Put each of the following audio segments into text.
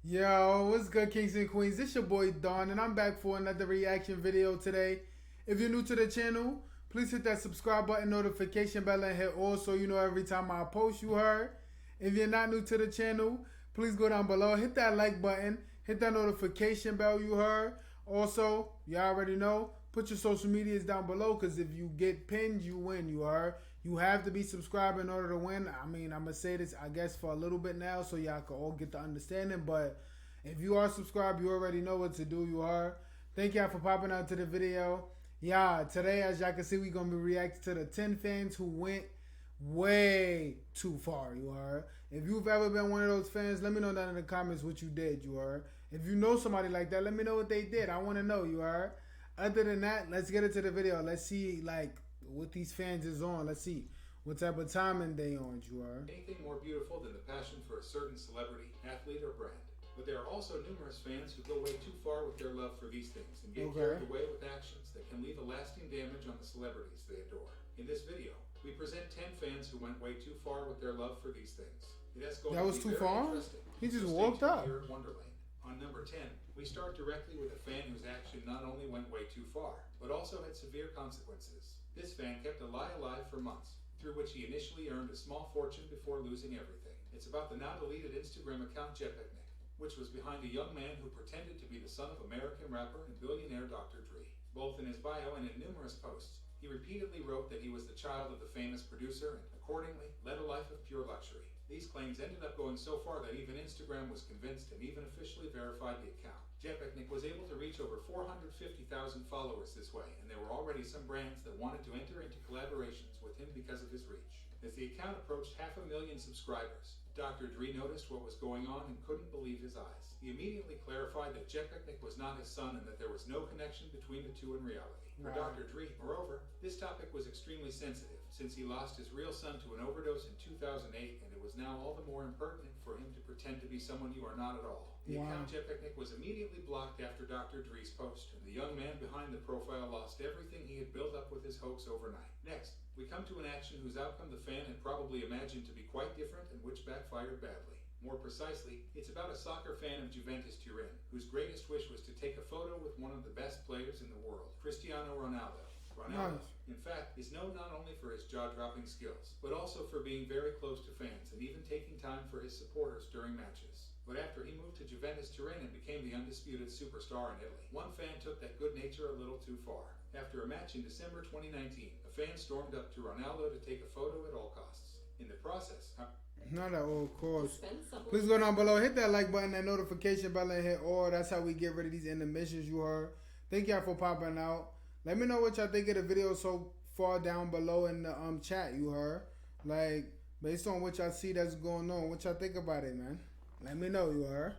Yo, what's good, kings and queens? It's your boy Don, and I'm back for another reaction video today. If you're new to the channel, please hit that subscribe button, notification bell, and hit all so you know every time I post, you heard. If you're not new to the channel, please go down below, hit that like button, hit that notification bell, you heard. Also, you already know, put your social medias down below, because if you get pinned, you win, you heard. You have to be subscribed in order to win. I mean, I'm going to say this, I guess, for a little bit now so y'all can all get the understanding. But if you are subscribed, you already know what to do, you are. Thank y'all for popping out to the video. Yeah, today, as y'all can see, we're going to be reacting to the 10 fans who went way too far, you are. If you've ever been one of those fans, let me know down in the comments what you did, you are. If you know somebody like that, let me know what they did. I want to know, you are. Other than that, let's get into the video. Let's see, like, what these fans is on. Let's see what type of timing they on, you are. Anything more beautiful than the passion for a certain celebrity, athlete, or brand. But there are also numerous fans who go way too far with their love for these things and get carried away with actions that can leave a lasting damage on the celebrities they adore. In this video, we present 10 fans who went way too far with their love for these things. It has going That to was be too very far? interesting. He just So walked stay tuned up. here at Wonderland. On number 10, we start directly with a fan whose action not only went way too far, but also had severe consequences. This fan kept a lie alive for months, through which he initially earned a small fortune before losing everything. It's about the now deleted Instagram account JetPicnic, which was behind a young man who pretended to be the son of American rapper and billionaire Dr. Dre. Both in his bio and in numerous posts, he repeatedly wrote that he was the child of the famous producer and, accordingly, led a life of pure luxury. These claims ended up going so far that even Instagram was convinced and even officially verified the account. JetPicnic was able to reach over 450,000 followers this way, and there were already some brands that wanted to enter into collaborations with him because of his reach. As the account approached 500,000 subscribers, Dr. Dre noticed what was going on and couldn't believe his eyes. He immediately clarified that JetPicnic was not his son and that there was no connection between the two in reality. For Dr. Dre, moreover, this topic was extremely sensitive, since he lost his real son to an overdose in 2008, and it was now all the more impertinent for him to pretend to be someone you are not at all. The account JetPicnic was immediately blocked after Dr. Dre's post, and the young man behind the profile lost everything he had built up with his hoax overnight. Next, we come to an action whose outcome the fan had probably imagined to be quite different and which backfired badly. More precisely, it's about a soccer fan of Juventus Turin, whose greatest wish was to take a photo with one of the best players in the world, Cristiano Ronaldo. Ronaldo, in fact, is known not only for his jaw-dropping skills, but also for being very close to fans and even taking time for his supporters during matches. But after he moved to Juventus Turin and became the undisputed superstar in Italy, one fan took that good nature a little too far. After a match in December 2019, a fan stormed up to Ronaldo to take a photo at all costs. In the process, not at all costs. Please go down below, hit that like button, that notification bell, and hit all. That's how we get rid of these intermissions, you heard. Thank y'all for popping out. Let me know what y'all think of the video so far down below in the chat, you heard. Like, based on what y'all see that's going on, what y'all think about it, man. Let me know, you heard.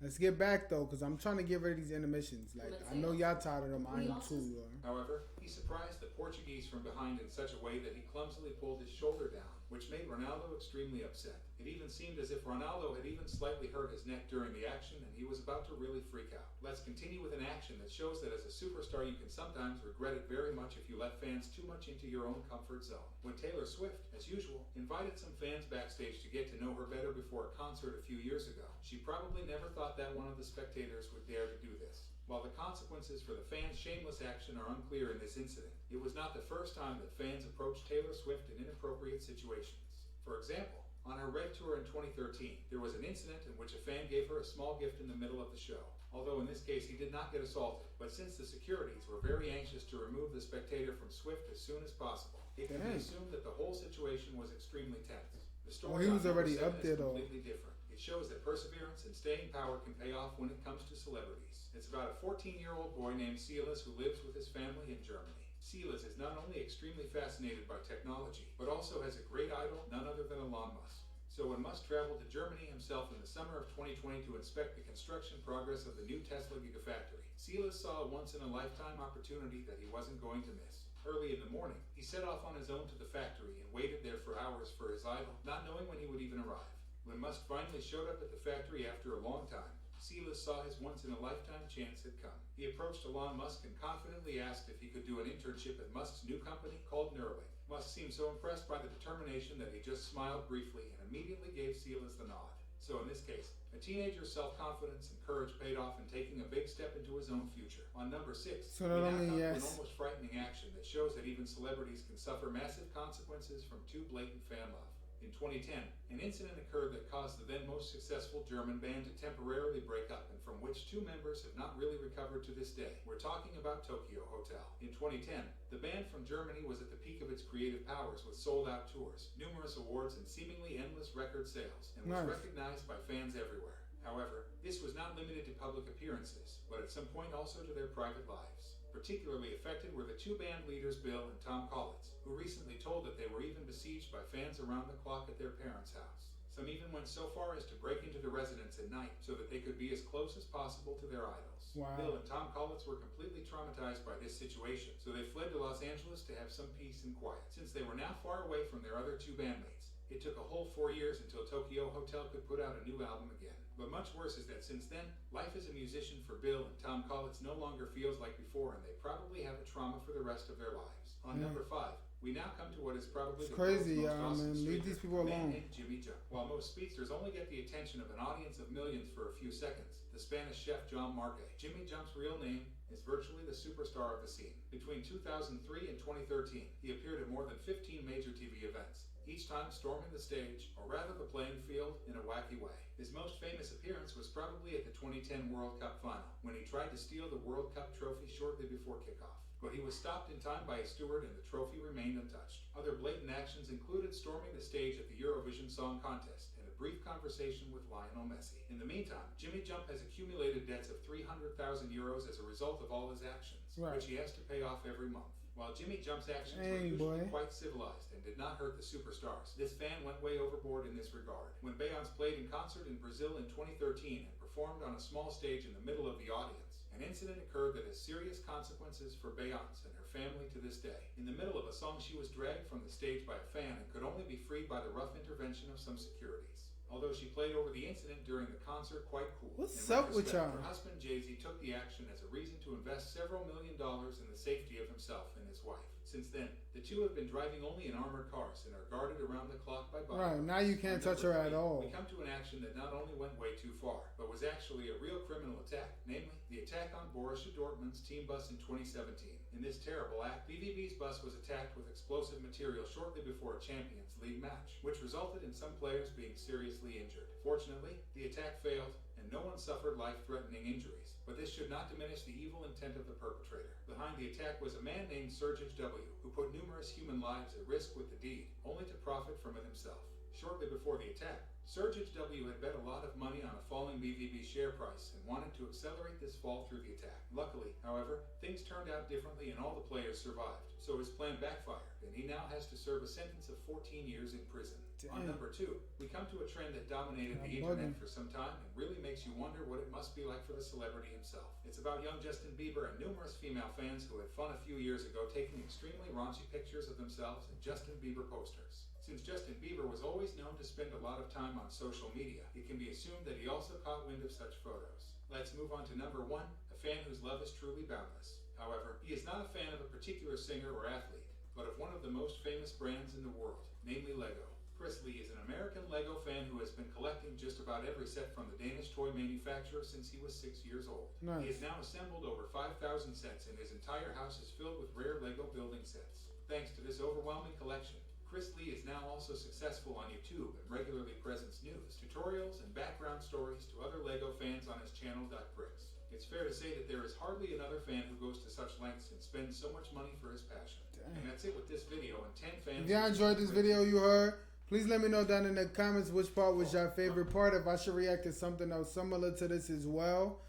Let's get back, though, because I'm trying to get rid of these intermissions. Like, I know y'all tired of them. I am too, you heard. However, he surprised the Portuguese from behind in such a way that he clumsily pulled his shoulder down, which made Ronaldo extremely upset. It even seemed as if Ronaldo had even slightly hurt his neck during the action and he was about to really freak out. Let's continue with an action that shows that as a superstar you can sometimes regret it very much if you let fans too much into your own comfort zone. When Taylor Swift, as usual, invited some fans backstage to get to know her better before a concert a few years ago, she probably never thought that one of the spectators would dare to do this. While the consequences for the fans' shameless action are unclear in this incident, it was not the first time that fans approached Taylor Swift in inappropriate situations. For example, on her Red Tour in 2013, there was an incident in which a fan gave her a small gift in the middle of the show. Although in this case he did not get assaulted, but since the securities were very anxious to remove the spectator from Swift as soon as possible, it can be assumed that the whole situation was extremely tense. The story he was already up there, is though. completely different. It shows that perseverance and staying power can pay off when it comes to celebrities. It's about a 14-year-old boy named Hollis who lives with his family in Germany. Hollis is not only extremely fascinated by technology, but also has a great idol, none other than Elon Musk. So one must travel to Germany himself in the summer of 2020 to inspect the construction progress of the new Tesla Gigafactory. Hollis saw a once-in-a-lifetime opportunity that he wasn't going to miss. Early in the morning, he set off on his own to the factory and waited there for hours for his idol, not knowing when he would even arrive. When Musk finally showed up at the factory after a long time, Hollis saw his once-in-a-lifetime chance had come. He approached Elon Musk and confidently asked if he could do an internship at Musk's new company called Neuralink. Musk seemed so impressed by the determination that he just smiled briefly and immediately gave Hollis the nod. So in this case, a teenager's self-confidence and courage paid off in taking a big step into his own future. On number 6, So we not now only come to an yes. almost frightening action that shows that even celebrities can suffer massive consequences from too blatant fan love. In 2010, an incident occurred that caused the then most successful German band to temporarily break up and from which 2 members have not really recovered to this day. We're talking about Tokyo Hotel. In 2010, the band from Germany was at the peak of its creative powers with sold-out tours, numerous awards, and seemingly endless record sales, and was recognized by fans everywhere. However, this was not limited to public appearances, but at some point also to their private lives. Particularly affected were the 2 band leaders Bill and Tom Hollis, who recently told that they were even besieged by fans around the clock at their parents' house. Some even went so far as to break into the residence at night so that they could be as close as possible to their idols. Wow. Bill and Tom Hollis were completely traumatized by this situation, so they fled to Los Angeles to have some peace and quiet. Since they were now far away from their other 2 bandmates, it took a whole 4 years until Tokyo Hotel could put out a new album again. But much worse is that since then, life as a musician for Bill and Tom Hollis no longer feels like before, and they probably have a trauma for the rest of their lives. On number 5, we now come to what is probably the crazy, most awesome man. Leave these people alone. named Jimmy Jump. While most speedsters only get the attention of an audience of millions for a few seconds, the Spanish chef John Marque, Jimmy Jump's real name, is virtually the superstar of the scene. Between 2003 and 2013, he appeared at more than 15 major TV events, each time storming the stage, or rather the playing field, in a wacky way. His most famous appearance was probably at the 2010 World Cup final, when he tried to steal the World Cup trophy shortly before kickoff. But he was stopped in time by a steward and the trophy remained untouched. Other blatant actions included storming the stage at the Eurovision Song Contest and a brief conversation with Lionel Messi. In the meantime, Jimmy Jump has accumulated debts of 300,000 euros as a result of all his actions, which he has to pay off every month. While Jimmy Jump's actions were usually quite civilized and did not hurt the superstars, this fan went way overboard in this regard. When Beyonce played in concert in Brazil in 2013 and performed on a small stage in the middle of the audience, an incident occurred that has serious consequences for Beyonce and her family to this day. In the middle of a song, she was dragged from the stage by a fan and could only be freed by the rough intervention of some securities. Although she played over the incident during the concert quite cool. What's up with y'all? Her husband Jay-Z took the action as a reason to invest several $1 million in the safety of himself and his wife. Since then, the 2 have been driving only in armored cars and are guarded around the clock by bodyguards. Right, now you can't touch her at all. We come to an action that not only went way too far, but was actually a real criminal attack, namely the attack on Borussia Dortmund's team bus in 2017. In this terrible act, BVB's bus was attacked with explosive material shortly before a Champions League match, which resulted in some players being seriously injured. Fortunately, the attack failed, and no one suffered life-threatening injuries. But this should not diminish the evil intent of the perpetrator. Behind the attack was a man named Sergej W., who put numerous human lives at risk with the deed, only to profit from it himself. Shortly before the attack, Sergej W. had bet a lot of money on a falling BVB share price and wanted to accelerate this fall through the attack. Luckily, however, things turned out differently and all the players survived, so his plan backfired, and he now has to serve a sentence of 14 years in prison. On number 2, we come to a trend that dominated the internet for some time and really makes you wonder what it must be like for the celebrity himself. It's about young Justin Bieber and numerous female fans who had fun a few years ago taking extremely raunchy pictures of themselves in Justin Bieber posters. Since Justin Bieber was always known to spend a lot of time on social media, it can be assumed that he also caught wind of such photos. Let's move on to number 1, a fan whose love is truly boundless. However, he is not a fan of a particular singer or athlete, but of one of the most famous brands in the world, namely Lego. Chris Lee is an American Lego fan who has been collecting just about every set from the Danish toy manufacturer since he was 6 years old. Nice. He has now assembled over 5,000 sets, and his entire house is filled with rare Lego building sets. Thanks to this overwhelming collection, Chris Lee is now also successful on YouTube and regularly presents news, tutorials, and background stories to other Lego fans on his channel Bricks. It's fair to say that there is hardly another fan who goes to such lengths and spends so much money for his passion. And that's it with this video, and 10 fans... If y'all enjoyed this video you heard, please let me know down in the comments which part was your favorite part. If I should react to something else similar to this as well.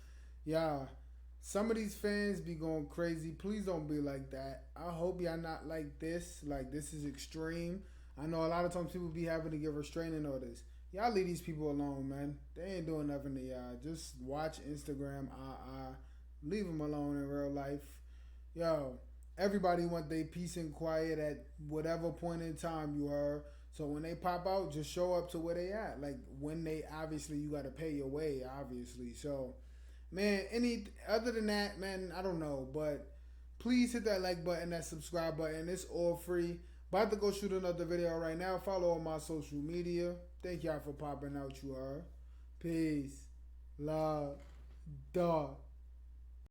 Yeah, some of these fans be going crazy. Please don't be like that. I hope y'all not like this. Like, this is extreme. I know a lot of times people be having to get restraining orders. Y'all leave these people alone, man. They ain't doing nothing to y'all. Just watch Instagram. Leave them alone in real life. Yo, everybody want their peace and quiet at whatever point in time you heard. So when they pop out, just show up to where they at. Like, when they, obviously, you got to pay your way, obviously. So, man, other than that, man, I don't know. But please hit that like button, that subscribe button. It's all free. About to go shoot another video right now. Follow all my social media. Thank y'all for popping out, you heard. Peace. Love. Dog.